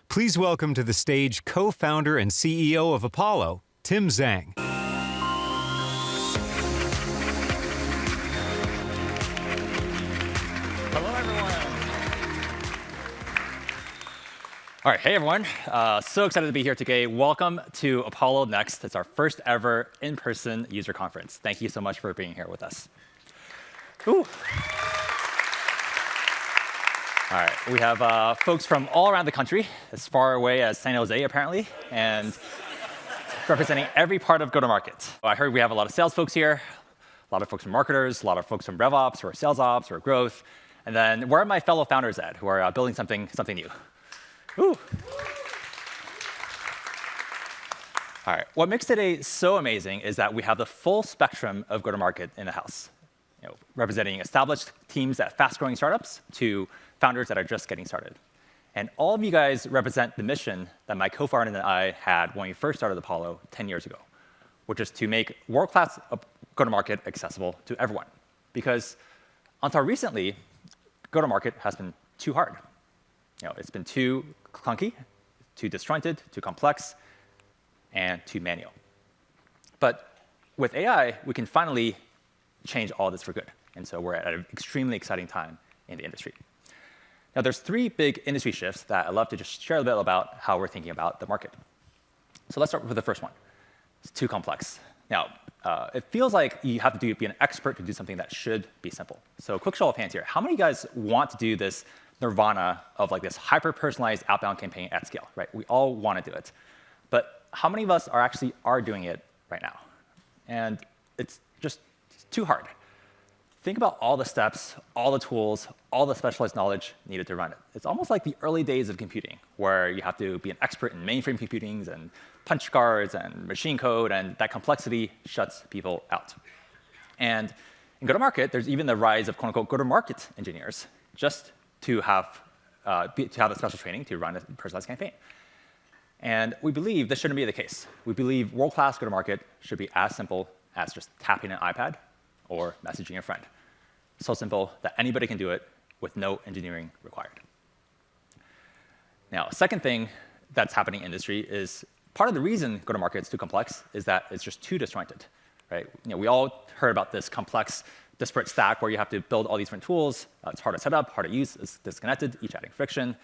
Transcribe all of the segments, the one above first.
Please welcome to the stage co-founder and CEO of Apollo, Tim Zheng. Hello, everyone. All right, hey, everyone. So excited to be here today. Welcome to ApolloNEXT. It's our first ever in-person user conference. Thank you so much for being here with us. Ooh. All right, we have folks from all around the country, as far away as San Jose, apparently, and representing every part of go-to-market. I heard we have a lot of sales folks here, a lot of folks from marketers, a lot of folks from RevOps or sales ops or growth. And then where are my fellow founders at who are building something new? Ooh. All right, what makes today so amazing is that we have the full spectrum of go-to-market in the house, representing established teams at fast-growing startups to founders that are just getting started. And all of you guys represent the mission that my co-founder and I had when we first started Apollo 10 years ago, which is to make world-class go-to-market accessible to everyone. Because until recently, go-to-market has been too hard. It's been too clunky, too disjointed, too complex, and too manual. But with AI, we can finally change all this for good. And so we're at an extremely exciting time in the industry. Now, there's three big industry shifts that I'd love to just share a bit about how we're thinking about the market. So let's start with the first one. It's too complex. Now, it feels like you have to be an expert to do something that should be simple. So quick show of hands here. How many of you guys want to do this nirvana of like this hyper-personalized outbound campaign at scale, right? We all want to do it. But how many of us are doing it right now? And it's just too hard. Think about all the steps, all the tools, all the specialized knowledge needed to run it. It's almost like the early days of computing, where you have to be an expert in mainframe computings and punch cards and machine code, and that complexity shuts people out. And in go-to-market, there's even the rise of quote-unquote go-to-market engineers, just to have the special training to run a personalized campaign. And we believe this shouldn't be the case. We believe world-class go-to-market should be as simple as just tapping an iPad or messaging a friend. So simple that anybody can do it with no engineering required. Now, second thing that's happening in industry is part of the reason go-to-market is too complex is that it's just too disjointed, right? We all heard about this complex, disparate stack where you have to build all these different tools. It's hard to set up, hard to use, it's disconnected, each adding friction.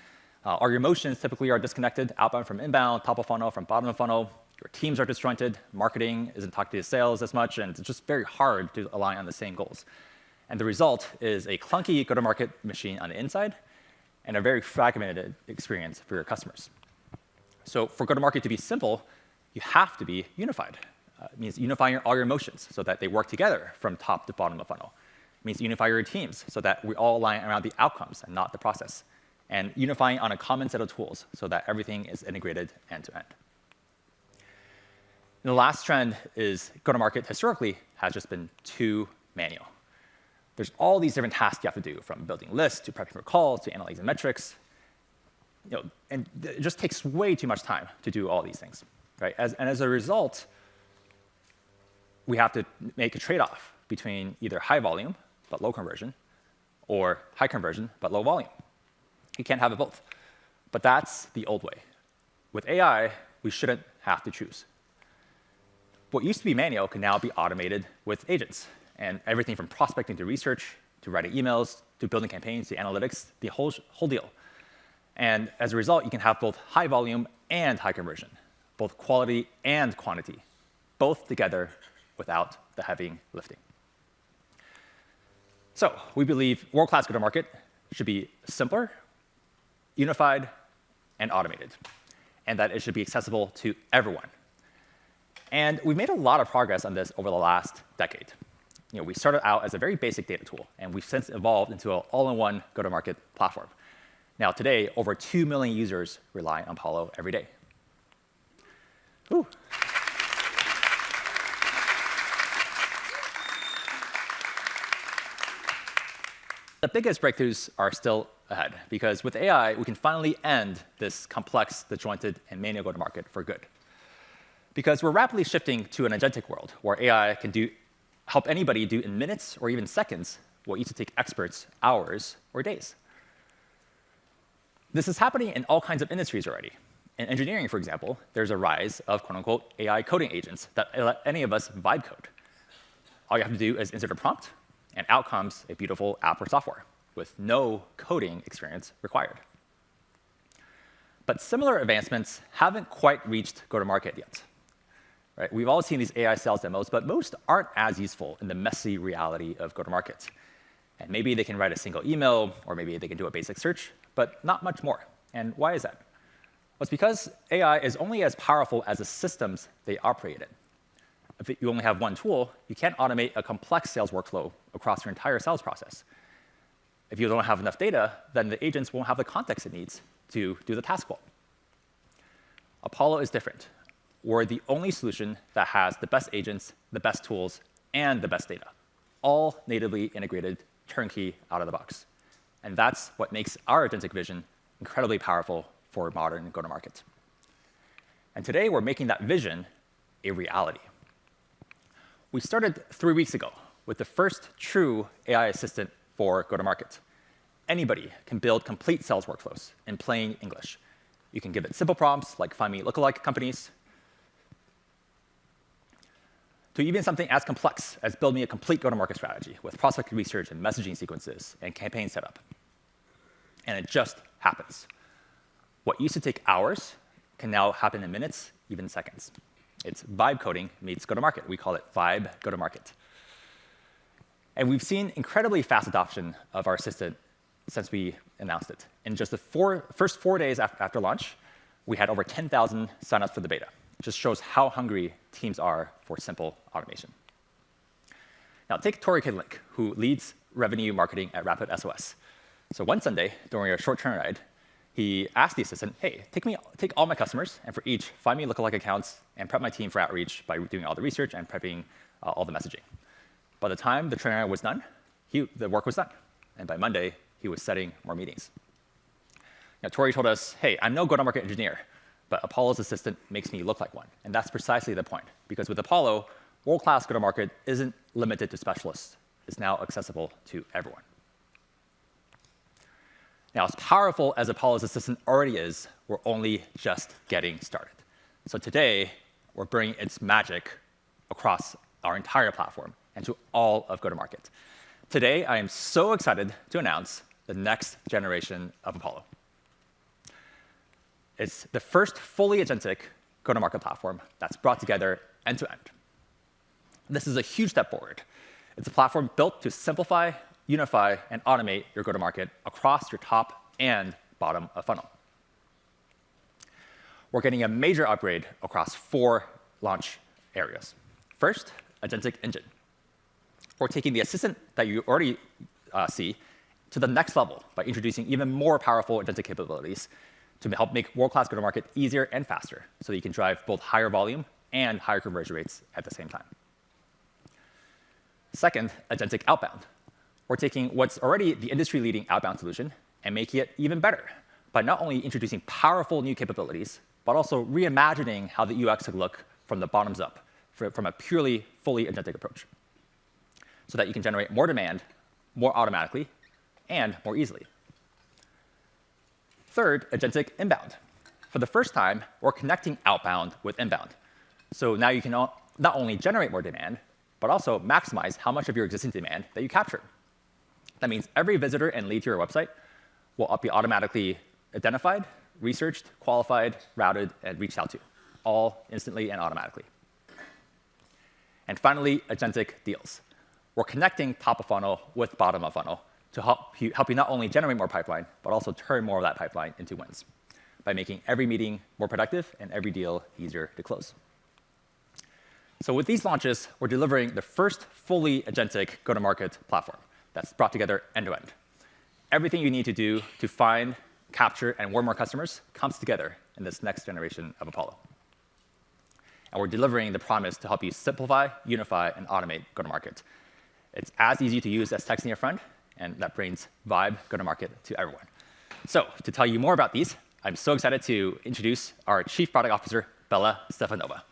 All your motions typically are disconnected, outbound from inbound, top of funnel from bottom of funnel. Your teams are disjointed, marketing isn't talking to sales as much, and it's just very hard to align on the same goals. And the result is a clunky go-to-market machine on the inside and a very fragmented experience for your customers. So for go-to-market to be simple, you have to be unified. It means unifying all your motions so that they work together from top to bottom of funnel. It means unify your teams so that we all align around the outcomes and not the process. And unifying on a common set of tools so that everything is integrated end to end. And the last trend is go-to-market historically has just been too manual. There's all these different tasks you have to do, from building lists to prepping for calls to analyzing metrics. And it just takes way too much time to do all these things, right? And as a result, we have to make a trade-off between either high volume but low conversion or high conversion but low volume. You can't have it both. But that's the old way. With AI, we shouldn't have to choose. What used to be manual can now be automated with agents. And everything from prospecting to research, to writing emails, to building campaigns, to analytics, the whole deal. And as a result, you can have both high volume and high conversion, both quality and quantity, both together without the heavy lifting. So we believe world-class go-to-market should be simpler, unified, and automated, and that it should be accessible to everyone. And we've made a lot of progress on this over the last decade. We started out as a very basic data tool, and we've since evolved into an all-in-one go-to-market platform. Now, today, over 2 million users rely on Apollo every day. Ooh. The biggest breakthroughs are still ahead, because with AI, we can finally end this complex, disjointed, and manual go-to-market for good. Because we're rapidly shifting to an agentic world where AI can help anybody do in minutes or even seconds what used to take experts hours or days. This is happening in all kinds of industries already. In engineering, for example, there's a rise of quote-unquote AI coding agents that let any of us vibe code. All you have to do is insert a prompt, and out comes a beautiful app or software with no coding experience required. But similar advancements haven't quite reached go-to-market yet. Right? We've all seen these AI sales demos, but most aren't as useful in the messy reality of go-to-market. And maybe they can write a single email, or maybe they can do a basic search, but not much more. And why is that? Well, it's because AI is only as powerful as the systems they operate in. If you only have one tool, you can't automate a complex sales workflow across your entire sales process. If you don't have enough data, then the agents won't have the context it needs to do the task well. Apollo is different. We're the only solution that has the best agents, the best tools, and the best data, all natively integrated, turnkey, out of the box. And that's what makes our agentic vision incredibly powerful for modern go-to-market. And today, we're making that vision a reality. We started 3 weeks ago with the first true AI assistant for go-to-market. Anybody can build complete sales workflows in plain English. You can give it simple prompts like find me lookalike companies, to even something as complex as build me a complete go-to-market strategy with prospect research and messaging sequences and campaign setup. And it just happens. What used to take hours can now happen in minutes, even seconds. It's vibe coding meets go-to-market. We call it Vibe go-to-market. And we've seen incredibly fast adoption of our assistant since we announced it. In just the first 4 days after launch, we had over 10,000 signups for the beta. It just shows how hungry teams are for simple automation. Now, take Tori Kidlick, who leads revenue marketing at RapidSOS. So one Sunday, during a short train ride, he asked the assistant, hey, take all my customers, and for each, find me lookalike accounts and prep my team for outreach by doing all the research and prepping all the messaging. By the time the train ride was done, the work was done. And by Monday, he was setting more meetings. Now, Tori told us, hey, I'm no go-to-market engineer, but Apollo's assistant makes me look like one. And that's precisely the point. Because with Apollo, world-class go-to-market isn't limited to specialists. It's now accessible to everyone. Now, as powerful as Apollo's assistant already is, we're only just getting started. So today, we're bringing its magic across our entire platform and to all of go-to-market. Today, I am so excited to announce the next generation of Apollo. It's the first fully agentic go-to-market platform that's brought together end-to-end. This is a huge step forward. It's a platform built to simplify, unify, and automate your go-to-market across your top and bottom of funnel. We're getting a major upgrade across 4 launch areas. First, Agentic Engine. We're taking the assistant that you already see to the next level by introducing even more powerful agentic capabilities to help make world-class go-to-market easier and faster so that you can drive both higher volume and higher conversion rates at the same time. Second, Agentic Outbound. We're taking what's already the industry-leading outbound solution and making it even better by not only introducing powerful new capabilities, but also reimagining how the UX could look from the bottoms up, from a purely fully agentic approach, so that you can generate more demand more automatically and more easily. Third, Agentic Inbound. For the first time, we're connecting outbound with inbound. So now you can not only generate more demand, but also maximize how much of your existing demand that you capture. That means every visitor and lead to your website will be automatically identified, researched, qualified, routed, and reached out to, all instantly and automatically. And finally, Agentic Deals. We're connecting top of funnel with bottom of funnel to help you not only generate more pipeline, but also turn more of that pipeline into wins by making every meeting more productive and every deal easier to close. So with these launches, we're delivering the first fully agentic go-to-market platform that's brought together end-to-end. Everything you need to do to find, capture, and warm more customers comes together in this next generation of Apollo. And we're delivering the promise to help you simplify, unify, and automate go-to-market. It's as easy to use as texting a friend, and that brings Vibe go-to-market to everyone. So to tell you more about these, I'm so excited to introduce our Chief Product Officer, Bela Stepanova.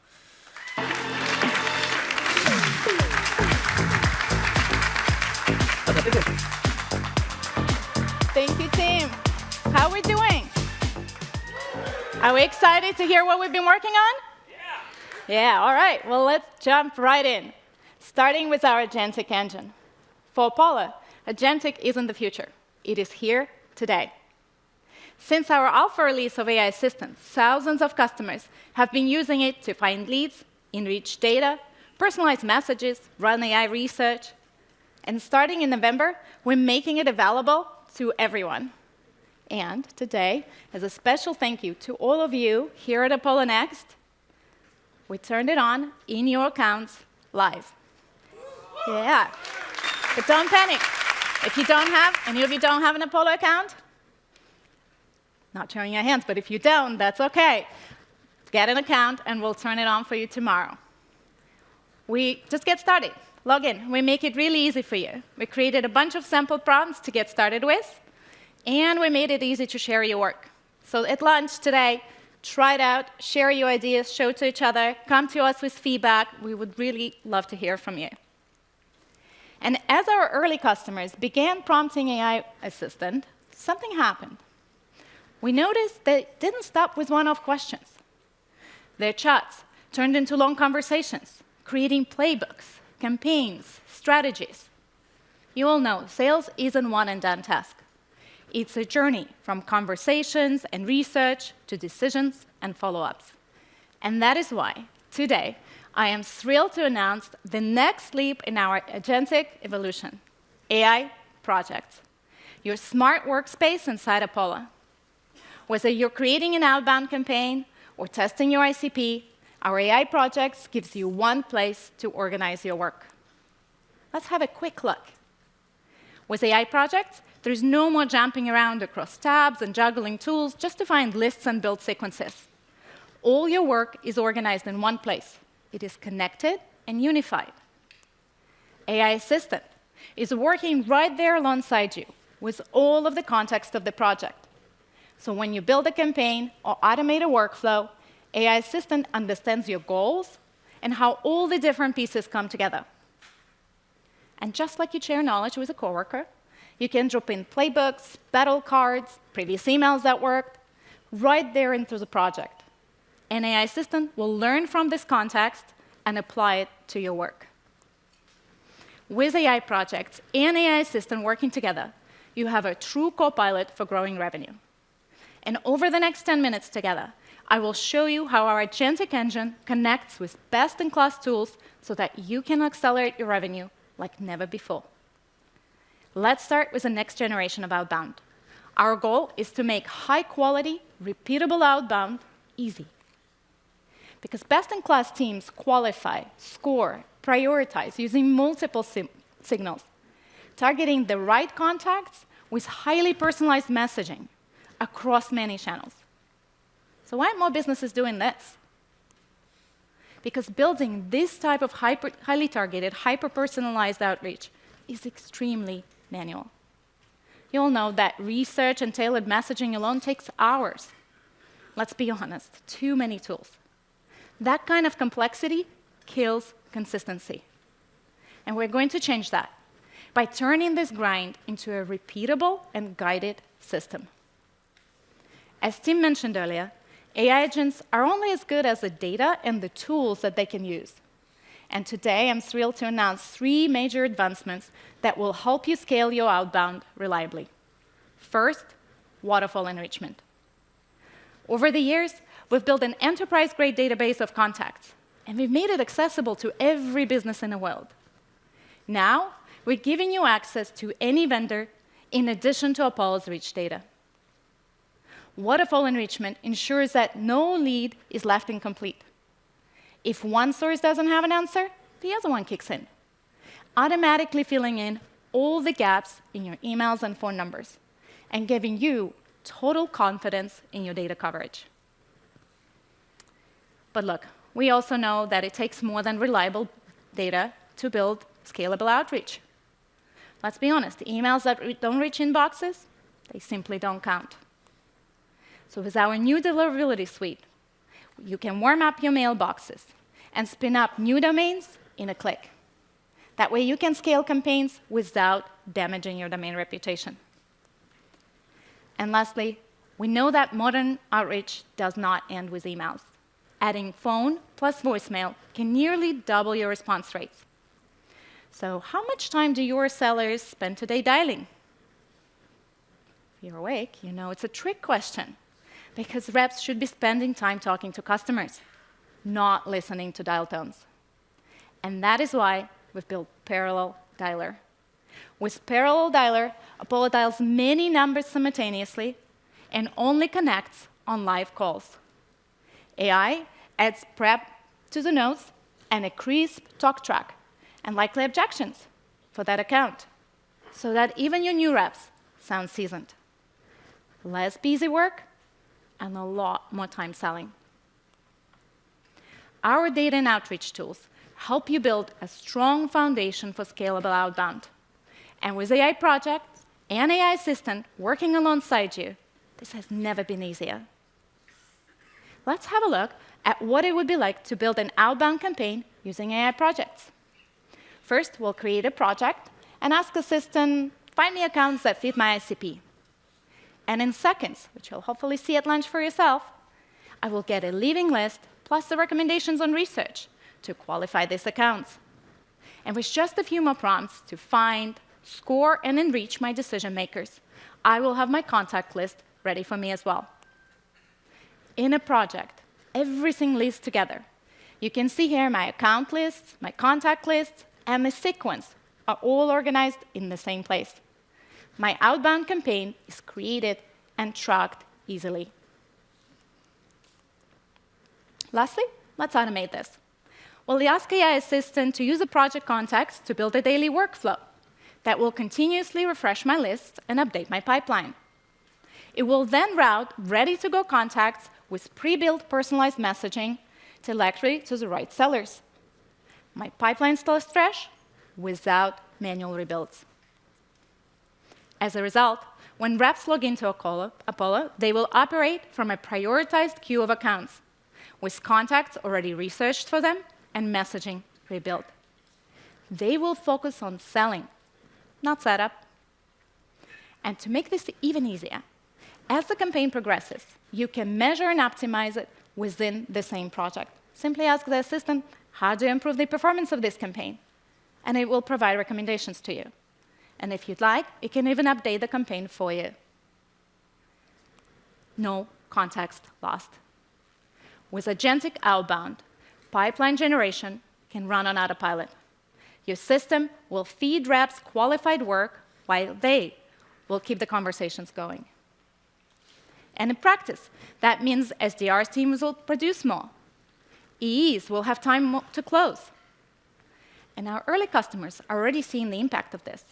Thank you, team. How are we doing? Are we excited to hear what we've been working on? Yeah, all right. Well, let's jump right in, starting with our Agentic Engine. For Apollo, Agentic isn't the future. It is here today. Since our alpha release of AI Assistant, thousands of customers have been using it to find leads, enrich data, personalize messages, run AI research. And starting in November, we're making it available to everyone. And today, as a special thank you to all of you here at ApolloNEXT, we turned it on in your accounts live. Yeah. But don't panic. If you don't have, any of you don't have an Apollo account, not showing your hands, but if you don't, that's OK. Get an account, and we'll turn it on for you tomorrow. We just get started. Log in. We make it really easy for you. We created a bunch of sample prompts to get started with, and we made it easy to share your work. So at lunch today, try it out, share your ideas, show to each other, come to us with feedback. We would really love to hear from you. And as our early customers began prompting AI Assistant, something happened. We noticed that it didn't stop with one-off questions. Their chats turned into long conversations, creating playbooks, campaigns, strategies. You all know sales isn't one-and-done task. It's a journey from conversations and research to decisions and follow-ups. And that is why, today, I am thrilled to announce the next leap in our agentic evolution, AI Projects, your smart workspace inside Apollo. Whether you're creating an outbound campaign or testing your ICP, our AI Projects gives you one place to organize your work. Let's have a quick look. With AI Projects, there's no more jumping around across tabs and juggling tools just to find lists and build sequences. All your work is organized in one place. It is connected and unified. AI Assistant is working right there alongside you with all of the context of the project. So when you build a campaign or automate a workflow, AI Assistant understands your goals and how all the different pieces come together. And just like you share knowledge with a coworker, you can drop in playbooks, battle cards, previous emails that worked, right there into the project. An AI Assistant will learn from this context and apply it to your work. With AI Projects and AI Assistant working together, you have a true co-pilot for growing revenue. And over the next 10 minutes together, I will show you how our Agentic Engine connects with best-in-class tools so that you can accelerate your revenue like never before. Let's start with the next generation of Outbound. Our goal is to make high-quality, repeatable Outbound easy. Because best-in-class teams qualify, score, prioritize using multiple signals, targeting the right contacts with highly personalized messaging across many channels. So why aren't more businesses doing this? Because building this type of highly targeted, hyper-personalized outreach is extremely manual. You all know that research and tailored messaging alone takes hours. Let's be honest, too many tools. That kind of complexity kills consistency. And we're going to change that by turning this grind into a repeatable and guided system. As Tim mentioned earlier, AI agents are only as good as the data and the tools that they can use. And today, I'm thrilled to announce 3 major advancements that will help you scale your outbound reliably. First, Waterfall Enrichment. Over the years, we've built an enterprise-grade database of contacts, and we've made it accessible to every business in the world. Now, we're giving you access to any vendor in addition to Apollo's rich data. Waterfall Enrichment ensures that no lead is left incomplete. If one source doesn't have an answer, the other one kicks in, automatically filling in all the gaps in your emails and phone numbers, and giving you total confidence in your data coverage. But look, we also know that it takes more than reliable data to build scalable outreach. Let's be honest, emails that don't reach inboxes, they simply don't count. So with our new Deliverability Suite, you can warm up your mailboxes and spin up new domains in a click. That way you can scale campaigns without damaging your domain reputation. And lastly, We know that modern outreach does not end with emails. Adding phone plus voicemail can nearly double your response rates. So how much time do your sellers spend today dialing? If you're awake, you know it's a trick question, because reps should be spending time talking to customers, not listening to dial tones. And that is why we've built Parallel Dialer. With Parallel Dialer, Apollo dials many numbers simultaneously and only connects on live calls. AI adds prep to the notes and a crisp talk track and likely objections for that account, so that even your new reps sound seasoned. Less busy work and a lot more time selling. Our data and outreach tools help you build a strong foundation for scalable outbound. And with AI projects and AI assistant working alongside you, this has never been easier. Let's have a look at what it would be like to build an outbound campaign using AI projects. First, we'll create a project and ask Assistant, find me accounts that fit my ICP. And in seconds, which you'll hopefully see at lunch for yourself, I will get a leading list plus the recommendations on research to qualify these accounts. And with just a few more prompts to find, score, and enrich my decision makers, I will have my contact list ready for me as well. In a project, everything lives together. You can see here my account lists, my contact lists, and the sequence are all organized in the same place. My outbound campaign is created and tracked easily. Lastly, let's automate this. We'll ask AI Assistant to use a project context to build a daily workflow that will continuously refresh my list and update my pipeline. It will then route ready-to-go contacts with pre-built personalized messaging directly to the right sellers. My pipeline still is fresh without manual rebuilds. As a result, when reps log into Apollo, they will operate from a prioritized queue of accounts, with contacts already researched for them and messaging pre-built. They will focus on selling, not setup. And to make this even easier, as the campaign progresses, you can measure and optimize it within the same project. Simply ask the assistant, how do you improve the performance of this campaign? And it will provide recommendations to you. And if you'd like, it can even update the campaign for you. No context lost. With Agentic Outbound, pipeline generation can run on autopilot. Your system will feed reps qualified work while they will keep the conversations going. And in practice, that means SDR's teams will produce more. EEs will have time to close. And our early customers are already seeing the impact of this.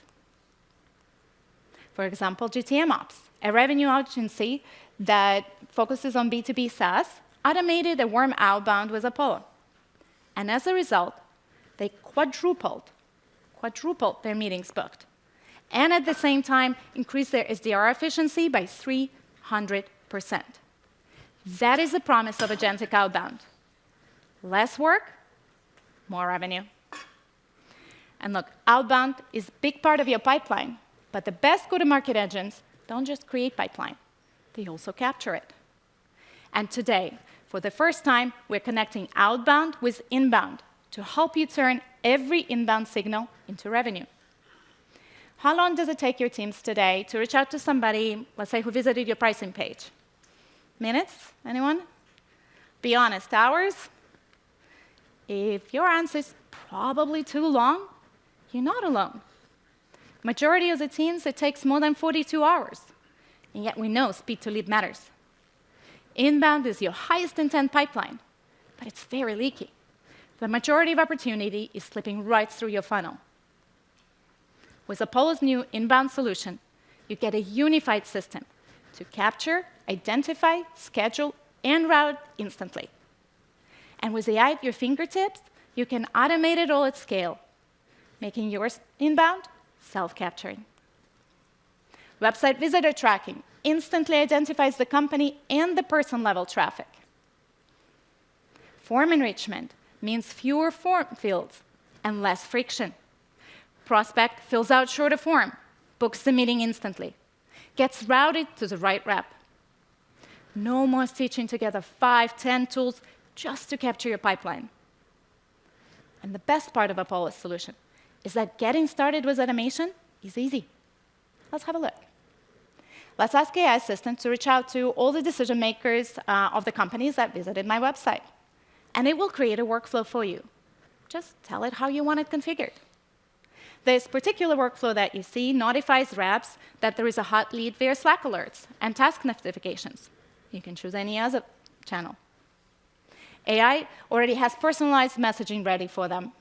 For example, GTM Ops, a revenue agency that focuses on B2B SaaS, automated a warm outbound with Apollo. And as a result, they quadrupled their meetings booked. And at the same time, increased their SDR efficiency by 300%. That is the promise of Agentic Outbound. Less work, more revenue. And look, outbound is a big part of your pipeline, but the best go-to-market engines don't just create pipeline, they also capture it. And today, for the first time, we're connecting outbound with inbound to help you turn every inbound signal into revenue. How long does it take your teams today to reach out to somebody, let's say, who visited your pricing page? Minutes? Anyone? Be honest, hours? If your answer is probably too long, you're not alone. Majority of the teams, it takes more than 42 hours. And yet we know speed to lead matters. Inbound is your highest intent pipeline, but it's very leaky. The majority of opportunity is slipping right through your funnel. With Apollo's new inbound solution, you get a unified system to capture, identify, schedule, and route instantly. And with AI at your fingertips, you can automate it all at scale, making yours inbound self-capturing. Website visitor tracking instantly identifies the company and the person-level traffic. Form enrichment means fewer form fields and less friction. Prospect fills out shorter form, books the meeting instantly, gets routed to the right rep. No more stitching together 5, 10 tools just to capture your pipeline. And the best part of Apollo's solution is that getting started with automation is easy. Let's have a look. Let's ask AI Assistant to reach out to all the decision makers of the companies that visited my website. And it will create a workflow for you. Just tell it how you want it configured. This particular workflow that you see notifies reps that there is a hot lead via Slack alerts and task notifications. You can choose any other channel. AI already has personalized messaging ready for them.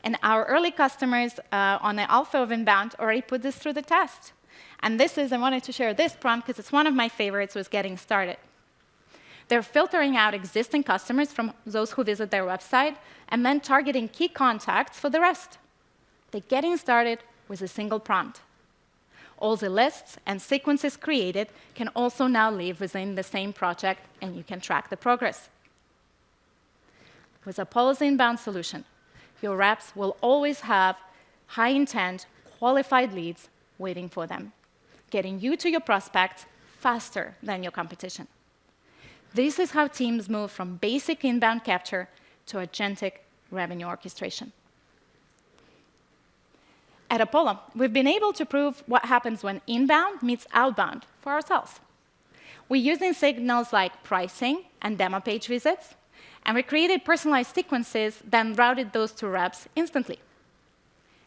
And our early customers on the alpha of Inbound already put this through the test. And I wanted to share this prompt because it's one of my favorites with getting started. They're filtering out existing customers from those who visit their website and then targeting key contacts for the rest. They're getting started with a single prompt. All the lists and sequences created can also now live within the same project, and you can track the progress. With Apollo's Inbound solution, your reps will always have high-intent, qualified leads waiting for them, getting you to your prospects faster than your competition. This is how teams move from basic inbound capture to agentic revenue orchestration. At Apollo, we've been able to prove what happens when inbound meets outbound for ourselves. We're using signals like pricing and demo page visits, and we created personalized sequences, then routed those to reps instantly.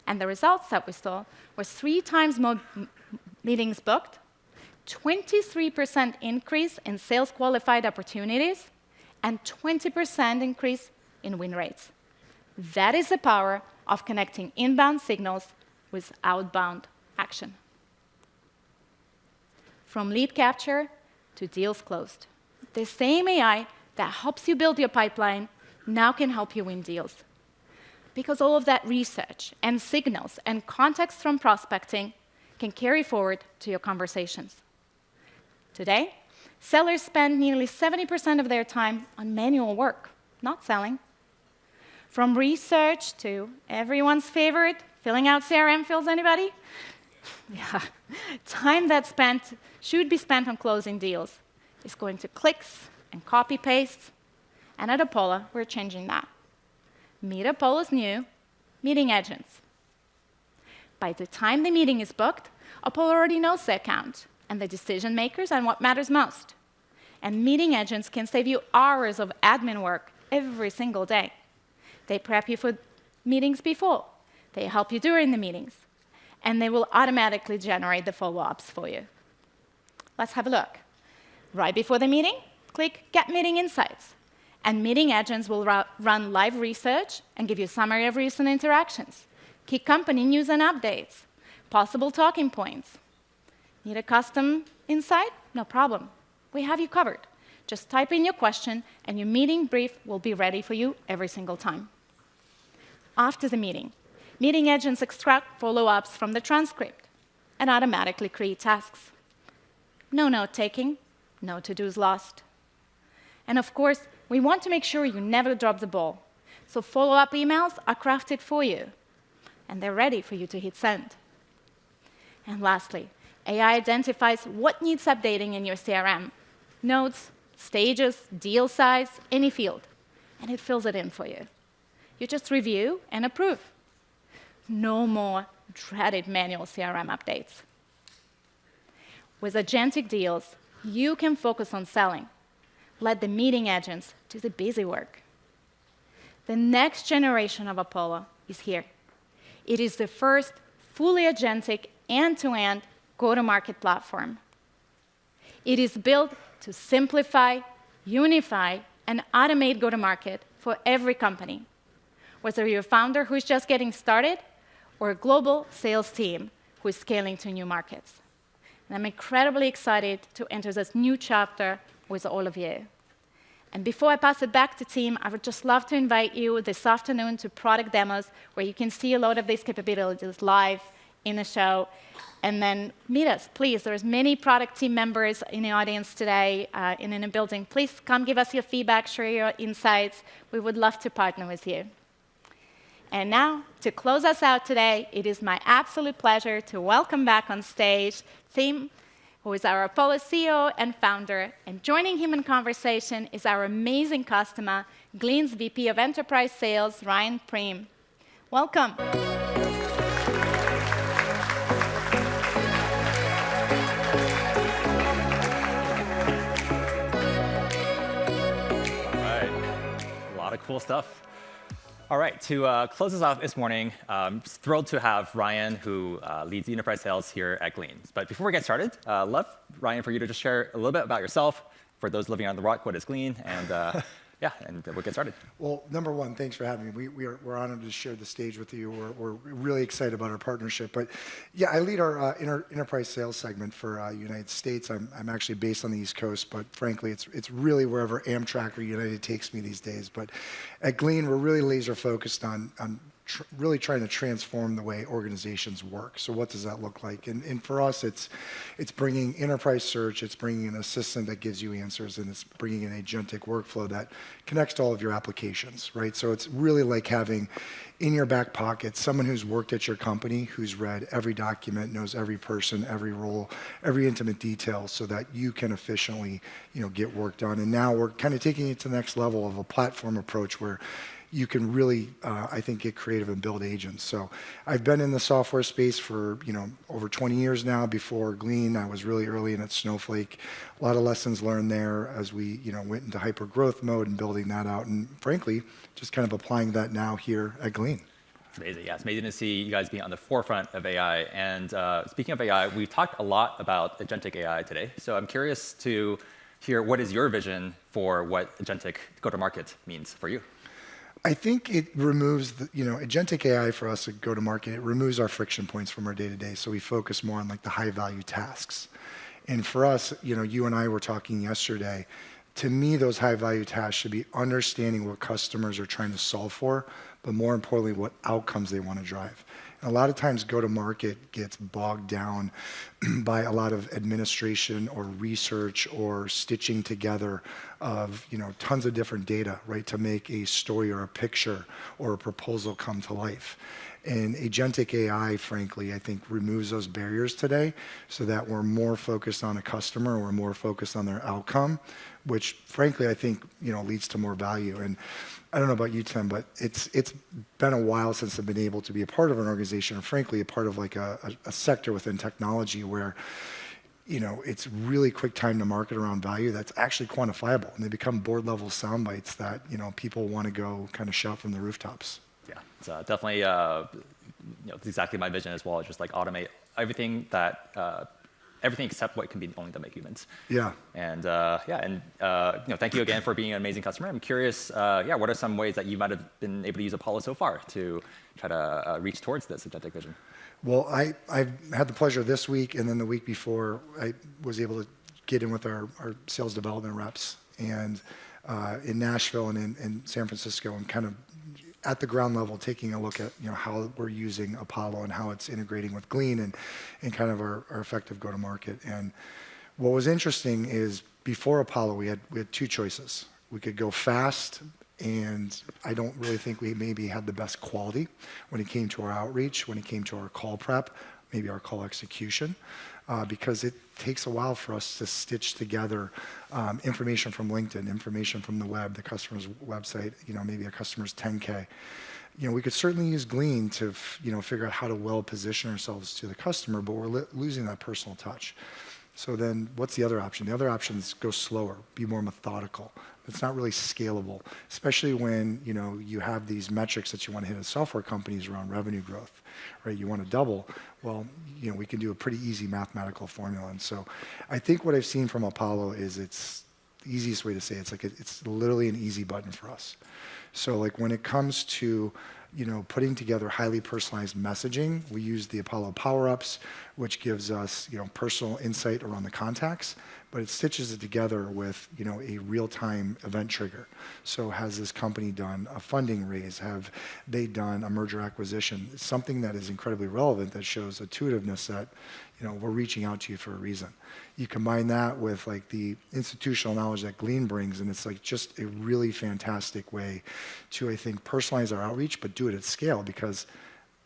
And the results that we saw were 3 times more meetings booked, 23% increase in sales qualified opportunities, and 20% increase in win rates. That is the power of connecting inbound signals with outbound action. From lead capture to deals closed, the same AI that helps you build your pipeline now can help you win deals. Because all of that research and signals and context from prospecting can carry forward to your conversations. Today, sellers spend nearly 70% of their time on manual work, not selling. From research to everyone's favorite, filling out CRM fields, anybody? Yeah. Time that should be spent on closing deals is going to clicks and copy-pastes. And at Apollo, we're changing that. Meet Apollo's new meeting agents. By the time the meeting is booked, Apollo already knows the account and the decision makers and what matters most. And meeting agents can save you hours of admin work every single day. They prep you for meetings before. They help you during the meetings. And they will automatically generate the follow-ups for you. Let's have a look. Right before the meeting, click Get Meeting Insights. And meeting agents will run live research and give you a summary of recent interactions, key company news and updates, possible talking points. Need a custom insight? No problem. We have you covered. Just type in your question, and your meeting brief will be ready for you every single time. After the meeting, meeting agents extract follow-ups from the transcript and automatically create tasks. No note-taking, no to-dos lost. And of course, we want to make sure you never drop the ball. So follow-up emails are crafted for you, and they're ready for you to hit send. And lastly, AI identifies what needs updating in your CRM. Notes, stages, deal size, any field. And it fills it in for you. You just review and approve. No more dreaded manual CRM updates. With agentic deals, you can focus on selling. Let the meeting agents do the busy work. The next generation of Apollo is here. It is the first fully agentic end-to-end go-to-market platform. It is built to simplify, unify, and automate go-to-market for every company, whether you're a founder who's just getting started or a global sales team who is scaling to new markets. And I'm incredibly excited to enter this new chapter with all of you. And before I pass it back to Tim, I would just love to invite you this afternoon to product demos where you can see a lot of these capabilities live in the show. And then meet us, please. There's many product team members in the audience today in the building. Please come give us your feedback, share your insights. We would love to partner with you. And now, to close us out today, it is my absolute pleasure to welcome back on stage Tim who is our Apollo CEO and founder. And joining him in conversation is our amazing customer, Glean's VP of Enterprise Sales, Priem. Welcome. A lot of cool stuff. All right, to close us off this morning, I'm thrilled to have Ryan, who leads the enterprise sales here at Glean. But before we get started, love, Ryan, for you to just share a little bit about yourself. For those living on the rock, what is Glean? And yeah, and we'll get started. Well, number one, thanks for having me. We're honored to share the stage with you. We're really excited about our partnership. But yeah, I lead our enterprise sales segment for United States. I'm actually based on the East Coast, but frankly, it's really wherever Amtrak or United takes me these days. But at Glean, we're really laser focused on really trying to transform the way organizations work. So what does that look like? And for us, it's bringing enterprise search, it's bringing an assistant that gives you answers, and it's bringing an agentic workflow that connects to all of your applications, right? So it's really like having in your back pocket someone who's worked at your company, who's read every document, knows every person, every role, every intimate detail, so that you can efficiently, get work done. And now we're kind of taking it to the next level of a platform approach where you can really, I think, get creative and build agents. So I've been in the software space for, over 20 years now. Before Glean, I was really early in at Snowflake. A lot of lessons learned there as we, went into hyper growth mode and building that out. And frankly, just kind of applying that now here at Glean. It's amazing. Yeah, it's amazing to see you guys being on the forefront of AI. And speaking of AI, we've talked a lot about agentic AI today. So I'm curious to hear what is your vision for what agentic go-to-market means for you? I think it removes, agentic AI for us to go to market, it removes our friction points from our day-to-day. So we focus more on like the high-value tasks. And for us, you and I were talking yesterday, to me, those high-value tasks should be understanding what customers are trying to solve for, but more importantly, what outcomes they want to drive. And a lot of times go-to-market gets bogged down by a lot of administration or research or stitching together of tons of different data, right, to make a story or a picture or a proposal come to life. And agentic AI, frankly, I think removes those barriers today so that we're more focused on a customer, we're more focused on their outcome, which frankly, I think, leads to more value. And I don't know about you, Tim, but it's been a while since I've been able to be a part of an organization, or frankly, a part of like a sector within technology where, it's really quick time to market around value that's actually quantifiable, and they become board level sound bites that, people want to go kind of shout from the rooftops. Yeah, it's definitely, it's exactly my vision as well. Just like automate everything that, everything except what can be only done by humans. Yeah. And thank you again for being an amazing customer. I'm curious, what are some ways that you might have been able to use Apollo so far to try to reach towards this agentic vision? Well, I've had the pleasure this week, and then the week before, I was able to get in with our sales development reps, and in Nashville and in San Francisco, and kind of at the ground level, taking a look at how we're using Apollo and how it's integrating with Glean and kind of our effective go-to-market. And what was interesting is before Apollo, we had two choices. We could go fast, and I don't really think we maybe had the best quality when it came to our outreach, when it came to our call prep, maybe our call execution, because it takes a while for us to stitch together information from LinkedIn, information from the web, the customer's website, maybe a customer's 10K. We could certainly use Glean to figure out how to well position ourselves to the customer, but we're losing that personal touch. So then what's the other option? The other option is go slower, be more methodical. It's not really scalable, especially when you have these metrics that you want to hit as software companies around revenue growth, right? You want to double. Well, we can do a pretty easy mathematical formula. And so I think what I've seen from Apollo is it's the easiest way to say it. It's literally an easy button for us. So like when it comes to putting together highly personalized messaging, we use the Apollo power-ups, which gives us personal insight around the contacts, but it stitches it together with a real-time event trigger. So has this company done a funding raise? Have they done a merger acquisition? Something that is incredibly relevant that shows intuitiveness that we're reaching out to you for a reason. You combine that with like the institutional knowledge that Glean brings, and it's like just a really fantastic way to, I think, personalize our outreach, but do it at scale, because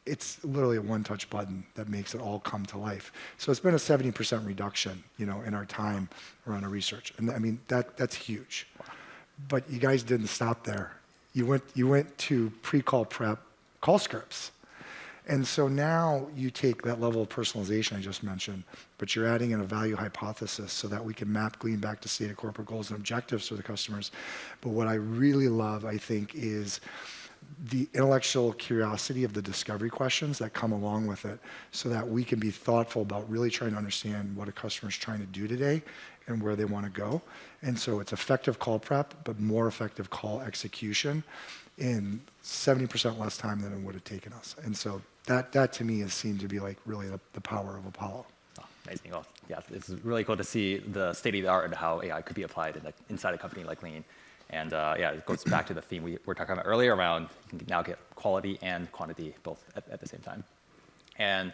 it's literally a one-touch button that makes it all come to life. So it's been a 70% reduction, in our time around our research. And I mean, that's huge. But you guys didn't stop there. You went to pre-call prep call scripts. And so now you take that level of personalization I just mentioned, but you're adding in a value hypothesis so that we can map Glean back to stated corporate goals and objectives for the customers. But what I really love, I think, is the intellectual curiosity of the discovery questions that come along with it so that we can be thoughtful about really trying to understand what a customer is trying to do today and where they want to go. And so it's effective call prep, but more effective call execution in 70% less time than it would have taken us. And so that to me has seemed to be like really the power of Apollo. Oh, amazing. Well, yeah, it's really cool to see the state of the art and how AI could be applied inside a company like Glean. And yeah, it goes back to the theme we were talking about earlier around you can now get quality and quantity both at the same time. And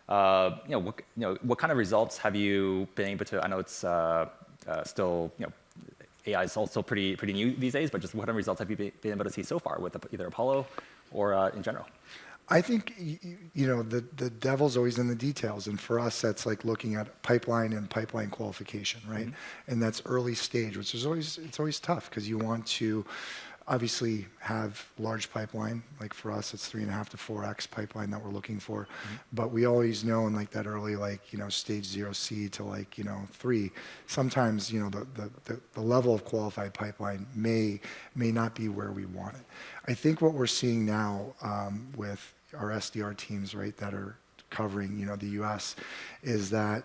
what kind of results have you been able to? I know it's still AI is also pretty new these days, but just what kind of results have you been able to see so far with either Apollo or in general? I think the devil's always in the details, and for us that's like looking at pipeline and pipeline qualification, right? Mm-hmm. And that's early stage, which is always tough because you want to obviously have large pipeline. Like for us, it's 3.5 to 4x pipeline that we're looking for. Mm-hmm. But we always know in like that early stage 0C to 3. Sometimes the level of qualified pipeline may not be where we want it. I think what we're seeing now with our SDR teams, right, that are covering the U.S. is that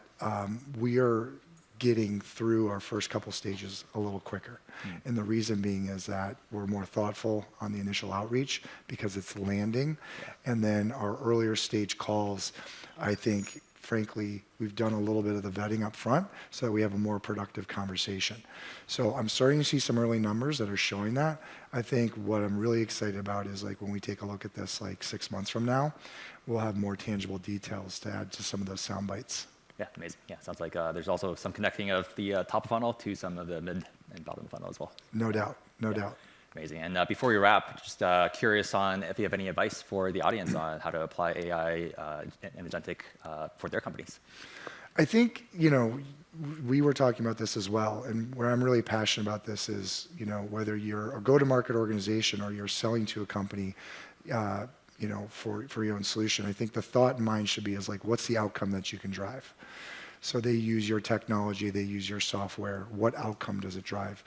we are getting through our first couple stages a little quicker. And the reason being is that we're more thoughtful on the initial outreach because it's landing. Yeah. And then our earlier stage calls, I think, frankly, we've done a little bit of the vetting up front so that we have a more productive conversation. So I'm starting to see some early numbers that are showing that. I think what I'm really excited about is when we take a look at this 6 months from now, we'll have more tangible details to add to some of those sound bites. Yeah, amazing. Yeah, sounds like there's also some connecting of the top of funnel to some of the mid and bottom of funnel as well. No doubt, no doubt. Amazing. And before we wrap, just curious on if you have any advice for the audience on how to apply AI and Agentic for their companies. I think, we were talking about this as well, and where I'm really passionate about this is, whether you're a go-to-market organization or you're selling to a company, for your own solution, I think the thought in mind should be what's the outcome that you can drive? So they use your technology, they use your software, what outcome does it drive?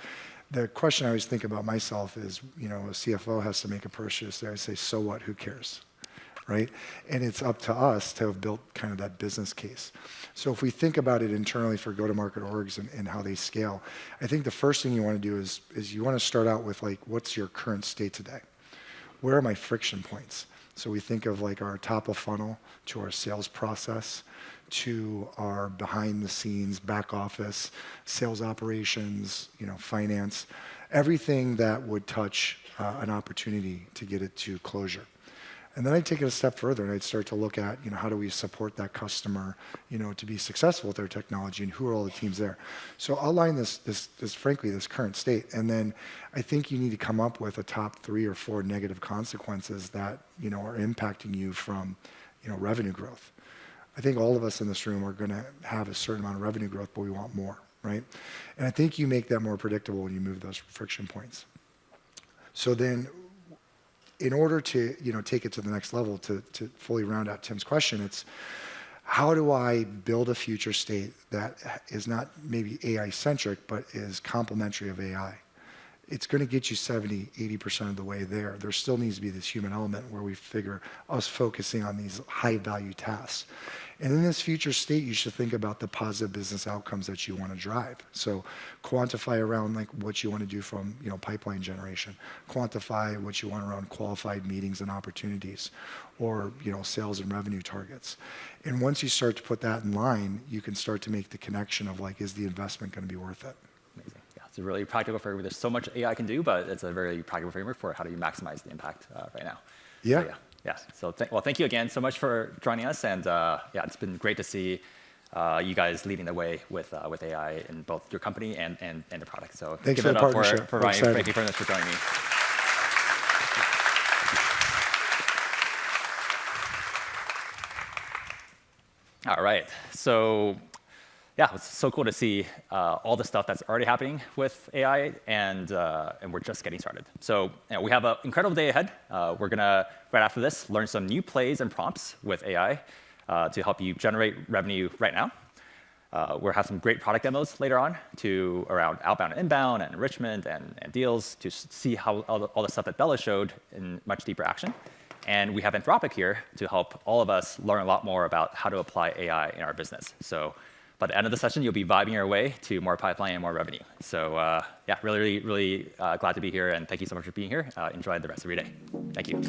The question I always think about myself is, a CFO has to make a purchase there. I say, so what, who cares, right? And it's up to us to have built kind of that business case. So if we think about it internally for go-to-market orgs and how they scale, I think the first thing you want to do is you want to start out with what's your current state today? Where are my friction points? So we think of our top of funnel to our sales process, to our behind the scenes, back office, sales operations, finance, everything that would touch an opportunity to get it to closure. And then I'd take it a step further and I'd start to look at, how do we support that customer, to be successful with their technology and who are all the teams there. So I'll outline this current state. And then I think you need to come up with a top 3 or 4 negative consequences that, are impacting you from, revenue growth. I think all of us in this room are going to have a certain amount of revenue growth, but we want more, right? And I think you make that more predictable when you move those friction points. So then, in order to take it to the next level, to fully round out Tim's question, it's how do I build a future state that is not maybe AI-centric, but is complementary of AI? It's going to get you 70, 80% of the way there. There still needs to be this human element where we figure us focusing on these high-value tasks. And in this future state, you should think about the positive business outcomes that you want to drive. So quantify around what you want to do from pipeline generation. Quantify what you want around qualified meetings and opportunities, or sales and revenue targets. And once you start to put that in line, you can start to make the connection of is the investment going to be worth it? Amazing. Yeah, it's a really practical framework. There's so much AI can do, but it's a very practical framework for how do you maximize the impact right now. Yeah. So, yeah. Yes. So, thank you again so much for joining us, and yeah, it's been great to see you guys leading the way with AI in both your company and the product. So, thank you for the partnership. For Ryan. Thank you very much for joining me. All right. So yeah, it's so cool to see all the stuff that's already happening with AI, and we're just getting started. So we have an incredible day ahead. We're going to, right after this, learn some new plays and prompts with AI to help you generate revenue right now. We'll have some great product demos later on around outbound and inbound and enrichment and deals to see how all the stuff that Bela showed in much deeper action. And we have Anthropic here to help all of us learn a lot more about how to apply AI in our business. So by the end of the session, you'll be vibing your way to more pipeline and more revenue. So yeah, really, really glad to be here. And thank you so much for being here. Enjoy the rest of your day. Thank you.